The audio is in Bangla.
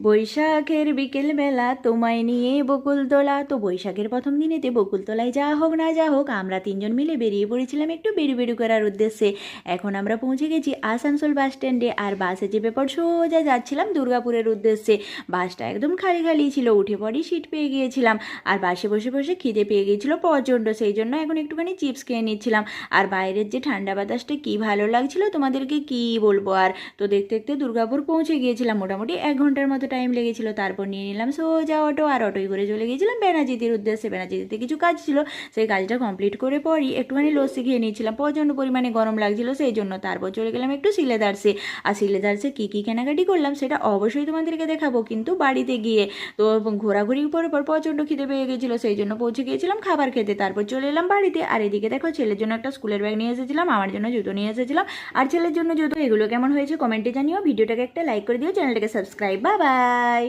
বৈশাখের বিকেল বেলা তোমায় নিয়ে বকুলতলা। তো বৈশাখের প্রথম দিনেতে বকুলতলায় যা হোক না যা হোক আমরা তিনজন মিলে বেরিয়ে পড়েছিলাম একটু বেরু করার উদ্দেশ্যে। এখন আমরা পৌঁছে গেছি আসানসোল বাস স্ট্যান্ডে, আর বাসে চেপে পর সোজা যাচ্ছিলাম দুর্গাপুরের উদ্দেশ্যে। বাসটা একদম খালি খালি ছিল, উঠে পরই সিট পেয়ে গিয়েছিলাম। আর বাসে বসে বসে খিদে পেয়ে গিয়েছিল প্রচণ্ড, সেই জন্য এখন একটুখানি চিপস খেয়ে নিচ্ছিলাম। আর বাইরের যে ঠান্ডা বাতাসটা কি ভালো লাগছিল তোমাদেরকে কি বলবো আর। তো দেখতে দেখতে দুর্গাপুর পৌঁছে গিয়েছিলাম, মোটামুটি 1 ঘন্টার মতো টাইম লেগেছিল। তারপর নিয়ে নিলাম সোজা অটো, আর অটোয় করে চলে গিয়েছিলাম বেনাচিতির উদ্দেশ্যে। বেনাচিতিতে কিছু কাজ ছিল, সেই কাজটা কমপ্লিট করে পরই একটুখানি লস্যি খেয়ে নিয়েছিলাম, প্রচণ্ড পরিমাণে গরম লাগছিল সেই জন্য। তারপর চলে গেলাম একটু সিলেদার্সে। আর সিলেদার্সে কী কী কেনাকাটি করলাম সেটা অবশ্যই তোমাদেরকে দেখাবো, কিন্তু বাড়িতে গিয়ে। তো ঘোরাঘুরি করার পর প্রচণ্ড খিদে পেয়ে গেছিলো, সেই জন্য পৌঁছে গিয়েছিলাম খাবার খেতে। তারপর চলে এলাম বাড়িতে। আর এদিকে দেখো, ছেলের জন্য একটা স্কুলের ব্যাগ নিয়ে এসেছিলাম, আমার জন্য জুতো নিয়ে এসেছিলাম, আর ছেলের জন্য জুতো। এগুলো কেমন হয়েছে কমেন্টে জানিও, ভিডিওটাকে একটা লাইক করে দিও, চ্যানেলটাকে সাবস্ক্রাইব। Bye bye.